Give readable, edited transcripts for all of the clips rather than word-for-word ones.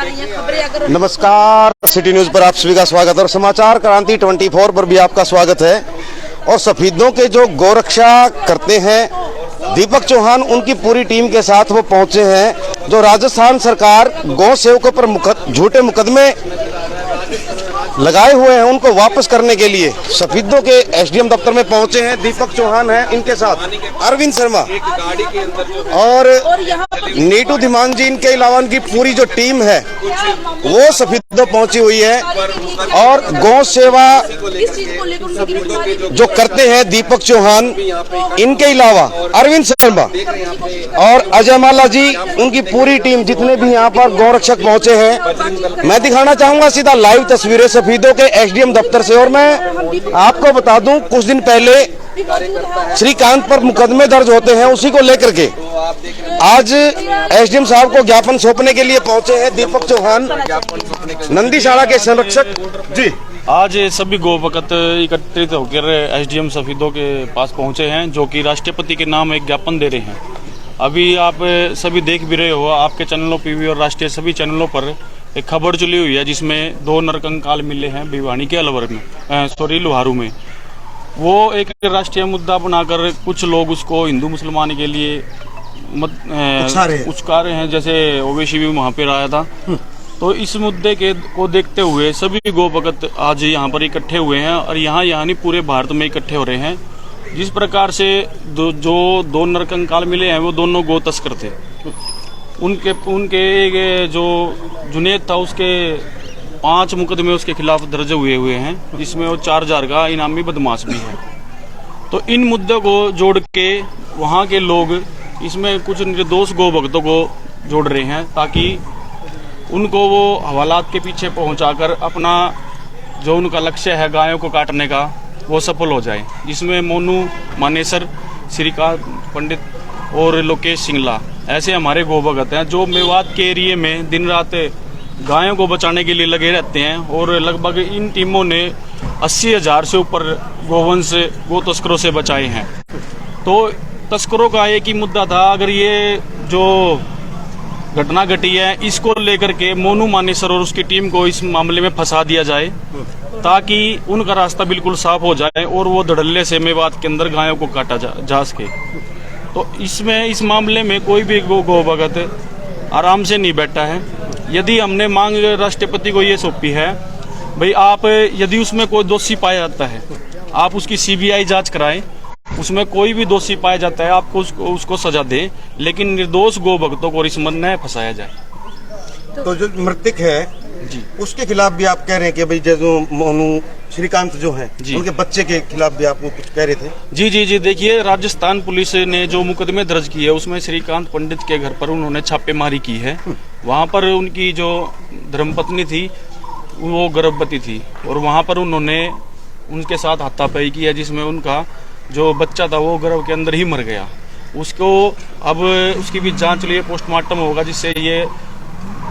रही हैं खबरें अगर। नमस्कार, सिटी न्यूज पर आप सभी का स्वागत है और समाचार क्रांति 24 पर भी आपका स्वागत है। और सफेदों के जो गौरक्षा करते हैं दीपक चौहान, उनकी पूरी टीम के साथ वो पहुंचे हैं। जो राजस्थान सरकार गौ सेवकों पर झूठे मुकदमे लगाए हुए हैं उनको वापस करने के लिए सफेदों के एसडीएम दफ्तर में पहुंचे हैं। दीपक चौहान हैं, इनके साथ अरविंद शर्मा और नीटू धीमान जी, इनके अलावा इनकी पूरी जो टीम है वो सफेदों पहुंची हुई है। और गौ सेवा जो करते हैं दीपक चौहान, इनके अलावा अरविंद शर्मा और अजय माला जी, उनकी पूरी टीम, जितने भी यहाँ पर गौ रक्षक पहुंचे हैं। मैं दिखाना चाहूंगा सीधा लाइव तस्वीरें सफेदों के एसडीएम दफ्तर से। और मैं आपको बता दूं, कुछ दिन पहले श्रीकांत पर मुकदमे दर्ज होते हैं, उसी को लेकर के आज एसडीएम साहब को ज्ञापन सौंपने के लिए पहुंचे हैं दीपक चौहान, नंदीशाला के संरक्षक जी। आज सभी गौ भक्त एकत्रित होकर एसडीएम सफेदों के पास पहुंचे हैं, जो कि राष्ट्रपति के नाम एक ज्ञापन दे रहे हैं। अभी आप सभी देख भी रहे हो, आपके चैनलों पीवी और राष्ट्रीय सभी चैनलों पर एक खबर चली हुई है जिसमें 2 नरकंकाल मिले हैं भिवानी के अलवर में, लोहारू में। वो एक राष्ट्रीय मुद्दा बनाकर कुछ लोग उसको हिंदू मुसलमान के लिए उचका रहे हैं, जैसे ओवैसी भी वहाँ पे आया था। तो इस मुद्दे को देखते हुए सभी गौ भक्त आज यहाँ पर इकट्ठे हुए हैं और यहाँ नहीं पूरे भारत में इकट्ठे हो रहे हैं। जिस प्रकार से जो 2 नरकंकाल मिले हैं वो दोनों गौ तस्कर थे। उनके जो जुनेद था उसके 5 मुकदमे उसके खिलाफ दर्ज हुए हैं, जिसमें वो 4000 का इनामी बदमाश भी है। तो इन मुद्दों को जोड़ के वहाँ के लोग इसमें कुछ निर्दोष गौ भक्तों को जोड़ रहे हैं, ताकि उनको वो हवालात के पीछे पहुंचाकर अपना जो उनका लक्ष्य है गायों को काटने का, वो सफल हो जाए। जिसमें मोनू मानेसर, श्रीकांत पंडित और लोकेश सिंगला ऐसे हमारे गौ भक्त हैं, जो मेवात के एरिए में दिन रात गायों को बचाने के लिए लगे रहते हैं। और लगभग इन टीमों ने 80,000 से ऊपर गोवंश गौ तस्करों से बचाए हैं। तो तस्करों का एक ही मुद्दा था, अगर ये जो घटना घटी है इसको लेकर के मोनू मानेसर और उसकी टीम को इस मामले में फंसा दिया जाए, ताकि उनका रास्ता बिल्कुल साफ हो जाए और वो धड़ल्ले से मेवात के अंदर गायों को काटा जा सके। तो इस मामले में कोई भी गौ भगत आराम से नहीं बैठा है। यदि हमने मांग राष्ट्रपति को ये सौंपी है, भाई आप यदि उसमें कोई दोषी पाया जाता है आप उसकी सीबीआई जांच कराएं, उसमें कोई भी दोषी पाया जाता है आपको उसको सजा दें, लेकिन निर्दोष गौ भक्तों को इसमें न फंसाया जाए। तो जो मृतक है जी, उसके खिलाफ भी आप कह रहे हैं कि भाई जो मोनू श्रीकांत जो है उनके बच्चे के खिलाफ भी आप वो कुछ कह रहे थे? जी, देखिए, राजस्थान पुलिस ने जो मुकदमे दर्ज किए उसमें श्रीकांत पंडित के घर पर उन्होंने छापेमारी की है। वहाँ पर उनकी जो धर्मपत्नी थी वो गर्भवती थी और वहाँ पर उन्होंने उनके साथ हाथापाई की है, जिसमें उनका जो बच्चा था वो गर्भ के अंदर ही मर गया। उसको अब उसकी भी जांच लिए पोस्टमार्टम होगा, जिससे ये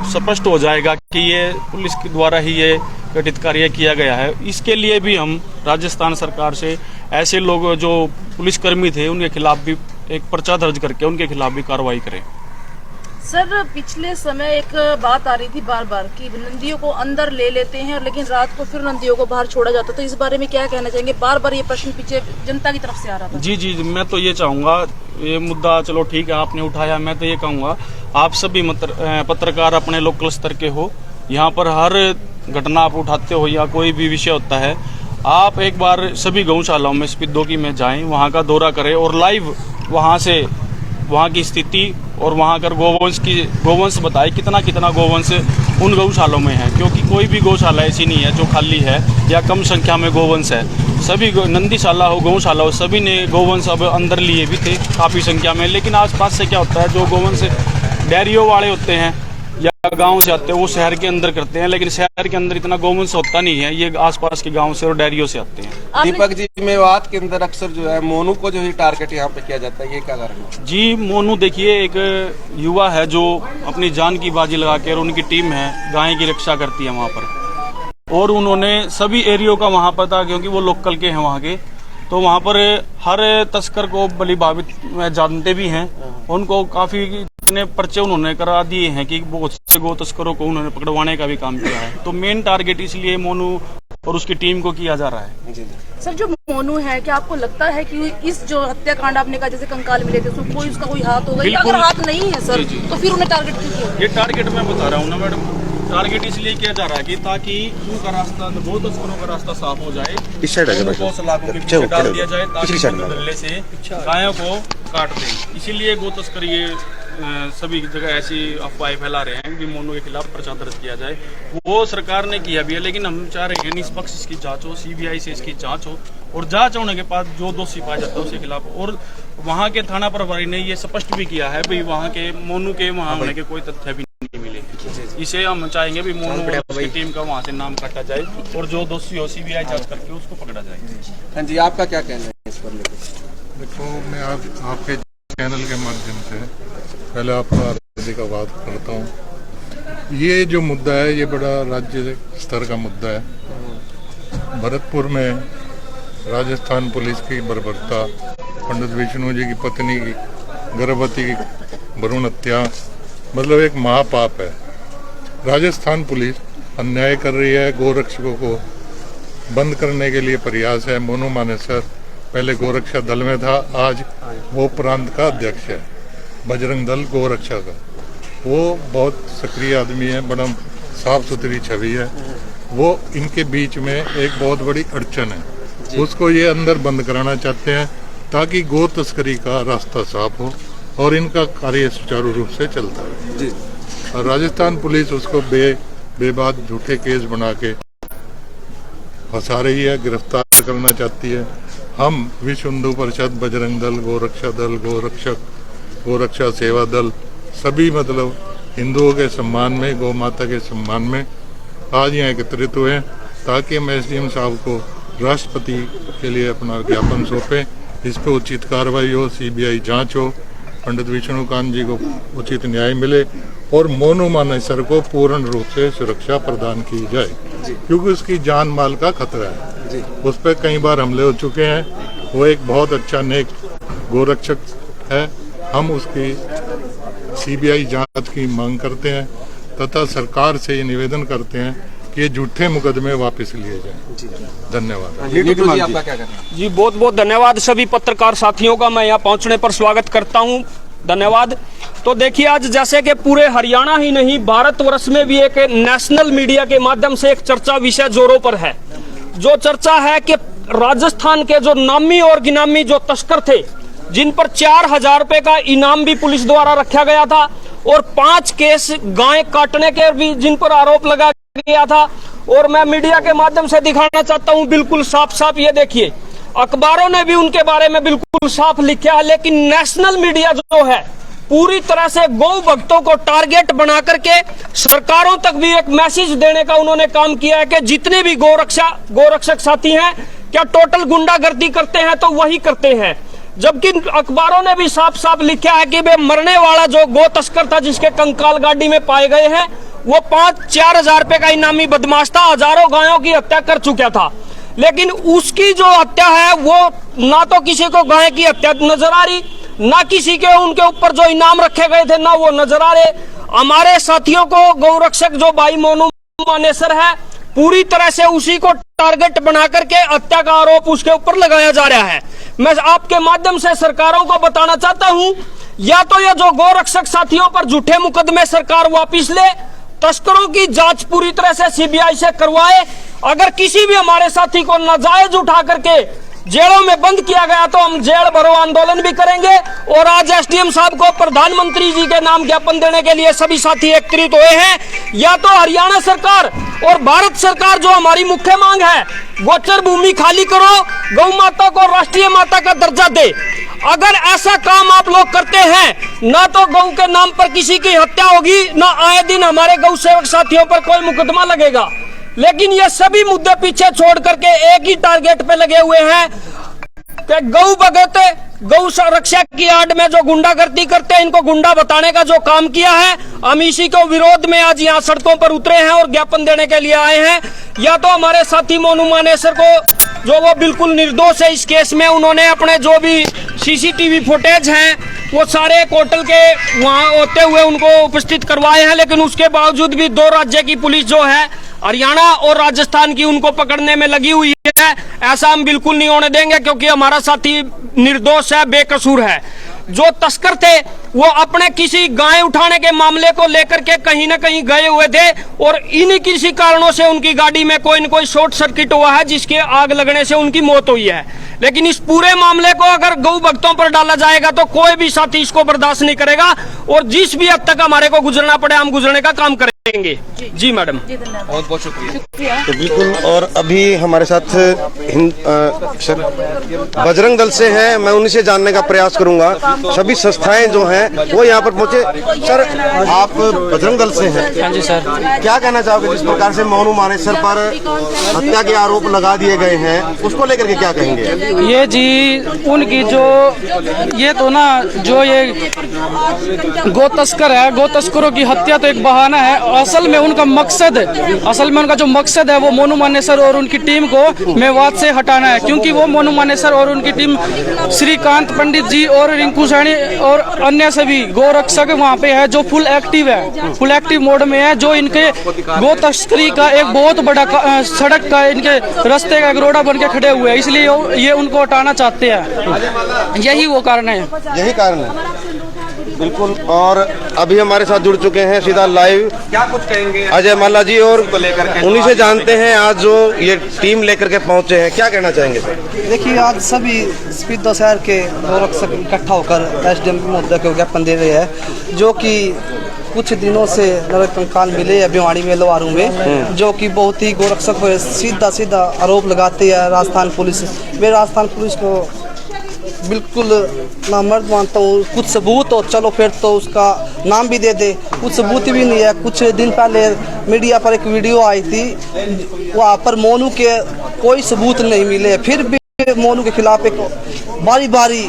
स्पष्ट हो जाएगा कि ये पुलिस के द्वारा ही ये घटित कार्य किया गया है। इसके लिए भी हम राजस्थान सरकार से ऐसे लोग जो पुलिसकर्मी थे उनके खिलाफ भी एक पर्चा दर्ज करके उनके खिलाफ भी कार्रवाई करें। सर, पिछले समय एक बात आ रही थी बार बार कि नंदियों को अंदर ले लेते हैं लेकिन रात को फिर नंदियों को बाहर छोड़ा जाता है, तो इस बारे में क्या कहना चाहेंगे? बार बार ये प्रश्न पीछे जनता की तरफ से आ रहा था। जी, मैं तो ये चाहूँगा, ये मुद्दा चलो ठीक है आपने उठाया, मैं तो ये कहूँगा आप सभी पत्रकार अपने लोकल स्तर के हो, यहाँ पर हर घटना आप उठाते हो या कोई भी विषय होता है, आप एक बार सभी गौशालाओं में सफेदों में जाएं, वहाँ का दौरा करें और लाइव वहाँ की स्थिति और वहाँ कर गोवंश बताए कितना गोवंश उन गौशालों में है, क्योंकि कोई भी गौशाला ऐसी नहीं है जो खाली है या कम संख्या में गोवंश है। सभी नंदीशाला हो, गौशाला हो, सभी ने गोवंश अब अंदर लिए भी थे काफ़ी संख्या में। लेकिन आसपास से क्या होता है, जो गोवंश डेयरियों वाले होते हैं या गांव से आते हैं वो शहर के अंदर करते हैं, लेकिन शहर के अंदर इतना गौवंश होता नहीं है, ये आसपास के गांव से और डेयरियों से आते हैं। दीपक जी, मेवात के अंदर अक्सर जो है मोनू को जो है टारगेट यहाँ पे किया जाता है, ये क्या कारण है? जी, मोनू देखिए एक युवा है जो अपनी जान की बाजी लगा के, और उनकी टीम है गाय की रक्षा करती है वहाँ पर, और उन्होंने सभी एरियो का वहाँ पर था, क्योंकि वो लोकल के हैं वहाँ के, तो वहाँ पर हर तस्कर को भली भावित जानते भी हैं, उनको काफ़ी ने पर्चे उन्होंने करा दिए हैं कि बहुत से गो तस्करों को उन्होंने पकड़वाने का भी काम किया है। तो मेन टारगेट इसलिए मोनू और उसकी टीम को किया जा रहा है। सर जो मोनू है, क्या आपको लगता है कि इस जो हत्याकांड आपने कहा जैसे कंकाल मिले थे उसमें कोई उसका कोई हाथ होगा, या अगर हाथ नहीं है सर तो फिर उन्हें टारगेट क्यों किया? ये टारगेट मैं बता रहा हूँ ना मैडम, टारगेट इसलिए किया जा रहा है कि ताकि उनका रास्ता, गो तस्करों का रास्ता साफ हो जाए, इस साइड उनको सलाखों के पीछे डाल दिया जाए ताकि दल्ले से गायों को काट दें। इसीलिए गो तस्कर ये सभी जगह ऐसी अफवाहें फैला रहे हैं कि मोनू के खिलाफ पर्चा दर्ज किया जाए। वो सरकार ने किया भी है, लेकिन हम चाह रहे हैं निष्पक्ष इसकी जांच हो, सीबीआई से इसकी जांच हो, और जांच होने के बाद जो दोषी पाया जाता है उसके खिलाफ। और वहाँ के थाना प्रभारी ने ये स्पष्ट भी किया है भाई वहाँ के मोनू के वहाँ होने के कोई तथ्य भी नहीं मिले। इसे हम चाहेंगे भी मोनू और उसकी टीम का वहाँ से नाम काटा जाए और जो दोषी हो सीबीआई जांच करके उसको पकड़ा जाए। हाँ जी, आपका क्या कहना है इस पर लेकर? देखो, मैं आपके चैनल के माध्यम से पहले आपका आभार करता हूँ। ये जो मुद्दा है ये बड़ा राज्य स्तर का मुद्दा है। भरतपुर में राजस्थान पुलिस की बर्बरता, पंडित विष्णु जी की पत्नी की गर्भवती की भ्रूण हत्या, मतलब एक महापाप है। राजस्थान पुलिस अन्याय कर रही है, गोरक्षकों को बंद करने के लिए प्रयास है। मोनू मानेसर पहले गोरक्षा दल में था, आज वो प्रांत का अध्यक्ष है बजरंग दल गोरक्षा का। वो बहुत सक्रिय आदमी है, बड़ा साफ सुथरी छवि है। वो इनके बीच में एक बहुत बड़ी अड़चन है, उसको ये अंदर बंद कराना चाहते हैं ताकि गो तस्करी का रास्ता साफ हो और इनका कार्य सुचारू रूप से चलता है जी। और राजस्थान पुलिस उसको बेबाद झूठे केस बना के फंसा रही है, गिरफ्तार करना चाहती है। हम विश्व हिंदू परिषद, बजरंग दल, गोरक्षा दल, गोरक्षा सेवा दल, सभी मतलब हिंदुओं के सम्मान में, गौ माता के सम्मान में आज यहाँ एकत्रित हुए ताकि हम एसडीएम साहब को राष्ट्रपति के लिए अपना ज्ञापन सौंपें, इस पर उचित कार्रवाई हो, सीबीआई जांच हो, पंडित विष्णुकांत जी को उचित न्याय मिले और मोनू मानेसर को पूर्ण रूप से सुरक्षा प्रदान की जाए, क्योंकि उसकी जान माल का खतरा है। उस पर कई बार हमले हो चुके हैं। वो एक बहुत अच्छा नेक गोरक्षक है। हम उसकी सीबीआई जांच की मांग करते हैं तथा सरकार से ये निवेदन करते हैं कि ये झूठे मुकदमे वापस लिए जाएं। धन्यवाद। जी, आपका क्या कहना है? जी बहुत बहुत धन्यवाद सभी पत्रकार साथियों का, मैं यहाँ पहुँचने पर स्वागत करता हूँ, धन्यवाद। तो देखिए, आज जैसे कि पूरे हरियाणा ही नहीं भारतवर्ष में भी एक नेशनल मीडिया के माध्यम से एक चर्चा विषय जोरों पर है। जो चर्चा है कि राजस्थान के जो नामी और गिनामी जो तस्कर थे, जिन पर 4000 रुपए का इनाम भी पुलिस द्वारा रखा गया था और 5 केस गाय काटने के भी जिन पर आरोप लगा गया था, और मैं मीडिया के माध्यम से दिखाना चाहता हूं बिल्कुल साफ साफ, ये देखिए अखबारों ने भी उनके बारे में बिल्कुल साफ लिखा है। लेकिन नेशनल मीडिया जो है पूरी तरह से गौ भक्तों को टारगेट बना करके सरकारों तक भी एक मैसेज देने का उन्होंने काम किया है कि जितने भी गोरक्षक साथी हैं क्या टोटल गुंडागर्दी करते हैं तो वही करते हैं। जबकि अखबारों ने भी साफ साफ लिखा है कि वे मरने वाला जो गो तस्कर था जिसके कंकाल गाड़ी में पाए गए हैं वो 4 हजार रुपए का इनामी बदमाश था, हजारों गायों की हत्या कर चुका था। लेकिन उसकी जो हत्या है वो ना तो किसी को गाय की हत्या नजर आ रही, ना किसी के उनके ऊपर जो इनाम रखे गए थे ना वो नजर आ रहे। हमारे साथियों को गौरक्षक जो भाई मोनू मानेसर है पूरी तरह से उसी को टारगेट बना करके हत्या का आरोप उसके ऊपर लगाया जा रहा है। मैं आपके माध्यम से सरकारों को बताना चाहता हूं, या तो ये जो गौरक्षक साथियों पर झूठे मुकदमे सरकार वापिस ले, तस्करों की जांच पूरी तरह से सीबीआई से करवाए। अगर किसी भी हमारे साथी को नाजायज उठा करके जेलों में बंद किया गया तो हम जेल भरो आंदोलन भी करेंगे। और आज एसडीएम साहब को प्रधानमंत्री जी के नाम ज्ञापन देने के लिए सभी साथी एकत्रित हुए हैं। या तो हरियाणा सरकार और भारत सरकार जो हमारी मुख्य मांग है, गोचर भूमि खाली करो, गौ माता को राष्ट्रीय माता का दर्जा दे। अगर ऐसा काम आप लोग करते हैं, ना तो गौ के नाम पर किसी की हत्या होगी, ना आए दिन हमारे गौ सेवक साथियों पर कोई मुकदमा लगेगा। लेकिन ये सभी मुद्दे पीछे छोड़ करके एक ही टारगेट पे लगे हुए हैं कि गौ भगत, गौ संरक्षा की आड़ में जो गुंडागर्दी करते हैं, इनको गुंडा बताने का जो काम किया है, हम इसी को विरोध में आज यहाँ सड़कों पर उतरे हैं और ज्ञापन देने के लिए आए हैं। या तो हमारे साथी मोनू मानेसर को जो वो बिल्कुल निर्दोष है इस केस में। उन्होंने अपने जो भी सीसीटीवी फुटेज हैं वो सारे कोर्टल के वहां होते हुए उनको उपस्थित करवाए हैं, लेकिन उसके बावजूद भी दो राज्य की पुलिस जो है हरियाणा और राजस्थान की उनको पकड़ने में लगी हुई है। ऐसा हम बिल्कुल नहीं होने देंगे, क्योंकि हमारा साथी निर्दोष है, बेकसूर है। जो तस्कर थे वो अपने किसी गाय उठाने के मामले को लेकर के कहीं ना कहीं गए हुए थे और इन्हीं किसी कारणों से उनकी गाड़ी में कोई न कोई शॉर्ट सर्किट हुआ है, जिसके आग लगने से उनकी मौत हुई है। लेकिन इस पूरे मामले को अगर गौ भक्तों पर डाला जाएगा तो कोई भी साथी इसको बर्दाश्त नहीं करेगा और जिस भी हद तक हमारे को गुजरना पड़े हम गुजरने का काम करेंगे। जी मैडम, बहुत बहुत शुक्रिया। तो बिल्कुल, और अभी हमारे साथ सर बजरंग दल से हैं, मैं उन्हीं से जानने का प्रयास करूंगा। सभी संस्थाएं जो हैं वो यहाँ पर पहुंचे। सर, आप बजरंग दल से हैं? हाँ जी सर। क्या कहना चाहोगे जिस प्रकार से मोनू मानेसर पर हत्या के आरोप लगा दिए गए हैं, उसको लेकर के क्या कहेंगे? ये जी उनकी जो ये तो ना जो ये गो तस्कर है, गो तस्करों की हत्या तो एक बहाना है। असल में उनका उनका जो मकसद है वो मोनू मानेसर और उनकी टीम को मेवात से हटाना है, क्योंकि वो मोनू मानेसर और उनकी टीम श्रीकांत पंडित जी और रिंकू सैनी और अन्य सभी गोरक्षक वहाँ पे है जो फुल एक्टिव मोड में है, जो इनके गो तस्करी का एक बहुत बड़ा सड़क का इनके रास्ते का एक रोड़ा बन के खड़े हुए हैं, इसलिए ये उनको हटाना चाहते हैं। यही वो कारण है, यही कारण है। बिल्कुल, और अभी हमारे साथ जुड़ चुके हैं सीधा लाइव क्या कुछ कहेंगे अजय माला जी, और को लेकर के उन्हीं से जानते हैं आज जो ये टीम लेकर के पहुंचे हैं, क्या कहना चाहेंगे सर? देखिए, आज सभी स्पीडो शहर के गोरक्षक इकट्ठा होकर एसडीएम के मुद्दे को ज्ञापन दे रहे हैं, जो कि कुछ दिनों से नरक कंकाल मिले है भिवाड़ी में, लोहारू में, जो कि बहुत ही गोरक्षक पर सीधा आरोप लगाते हैं राजस्थान पुलिस। मैं राजस्थान पुलिस को बिल्कुल नामर्द मानता हूँ। कुछ सबूत हो, चलो फिर तो उसका नाम भी दे दे, कुछ सबूत भी नहीं है। कुछ दिन पहले मीडिया पर एक वीडियो आई थी, वहाँ पर मोनू के कोई सबूत नहीं मिले, फिर भी मोनू के खिलाफ एक बारी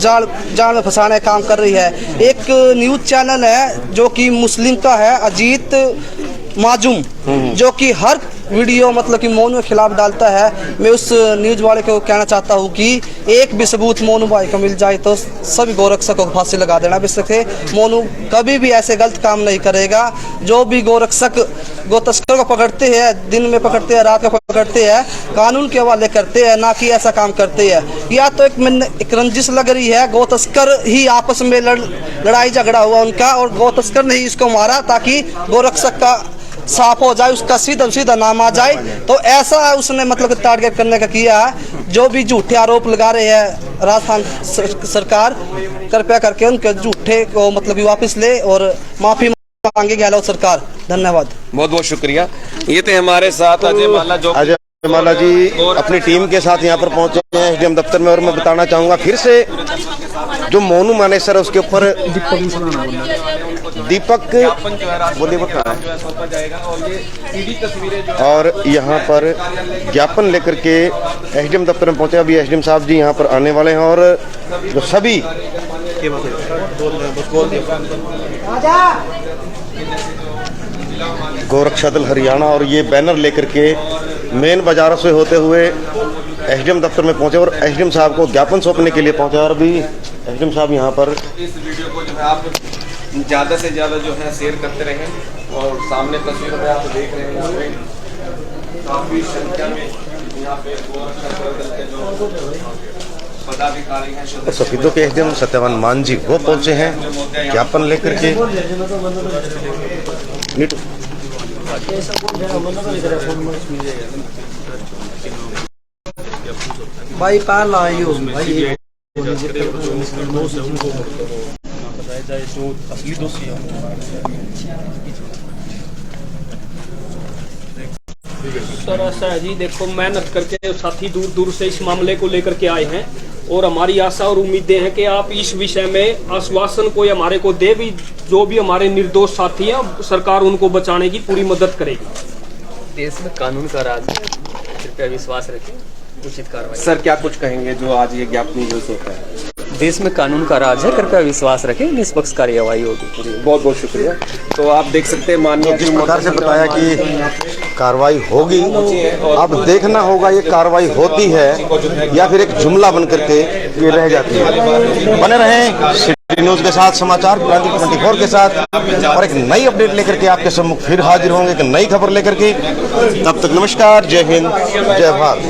जाल में फंसाने का काम कर रही है। एक न्यूज़ चैनल है जो कि मुस्लिम का है, अजीत माजूम, जो कि हर वीडियो मतलब कि मोनू के खिलाफ डालता है। मैं उस न्यूज़ वाले को कहना चाहता हूँ कि एक भी सबूत मोनू भाई को मिल जाए तो सभी गोरक्षकों को फांसी लगा देना। बेशक मोनू कभी भी ऐसे गलत काम नहीं करेगा। जो भी गोरक्षक गो तस्कर को पकड़ते हैं, दिन में पकड़ते हैं, रात को पकड़ते हैं, कानून के हवाले करते हैं, ना कि ऐसा काम करते हैं। या तो एक रंजिश लग रही है, गो तस्कर ही आपस में लड़ाई झगड़ा हुआ उनका और गो तस्कर ने ही इसको मारा ताकि गोरक्षक का साफ हो जाए, उसका सीधा नाम आ जाए। तो ऐसा उसने मतलब टारगेट करने का किया है। जो भी झूठे आरोप लगा रहे हैं राजस्थान सरकार, कृपया करके उनके झूठे को मतलब कि वापस ले और माफी मांगे गहलोत सरकार। धन्यवाद, बहुत बहुत शुक्रिया। ये थे हमारे साथ अजय माला, जो अजय माला जी अपनी टीम के साथ यहाँ पर पहुंचे हैं एसडीएम दफ्तर में। और मैं बताना चाहूंगा फिर से, जो मोनू मानेसर है उसके ऊपर दीपक बोलिए और यहाँ पर ज्ञापन लेकर के एसडीएम दफ्तर में पहुंचे। अभी एसडीएम साहब जी यहाँ पर आने वाले हैं और जो सभी गोरक्षा दल हरियाणा और ये बैनर लेकर के मेन बाजारों से होते हुए एसडीएम दफ्तर में पहुंचे और एसडीएम साहब को ज्ञापन सौंपने के लिए पहुंचे। और अभी एसडीएम साहब यहाँ पर इस वीडियो को जो है आप ज़्यादा से ज़्यादा जो है शेयर करते रहें। और सामने तस्वीर में आप देख रहे हैं, यहाँ पे काफ़ी संख्या में यहाँ पे गोरक्षा दल के जो पदाधिकारी हैं, सफीदों के एसडीएम सत्यवान मान जी वो पहुंचे हैं ज्ञापन लेकर के। भाई पार लाइयो भाई सर ऐसा है जी, देखो मेहनत करके साथी दूर दूर से इस मामले को लेकर के आए हैं और हमारी आशा और उम्मीदें हैं कि आप इस विषय में आश्वासन कोई हमारे को दे भी, जो भी हमारे निर्दोष साथी हैं सरकार उनको बचाने की पूरी मदद करेगी। देश में कानून का राज है, कृपया विश्वास रखें, उचित कार्रवाई। सर क्या कुछ कहेंगे जो आज ये ज्ञापन यूज होता है? देश में कानून का राज है, कृपया विश्वास रखें, निष्पक्ष कार्यवाही होगी। बहुत बहुत शुक्रिया। तो आप देख सकते हैं माननीय जिस प्रकार से बताया कि कार्रवाई होगी। अब देखना होगा ये कार्रवाई होती है या फिर एक जुमला बन करके ये रह जाती है। बने रहें सिटी न्यूज के साथ, समाचार क्रांति 24 के साथ, और एक नई अपडेट लेकर के आपके सम्मुख फिर हाजिर होंगे, एक नई खबर लेकर के। तब तक नमस्कार, जय हिंद, जय भारत।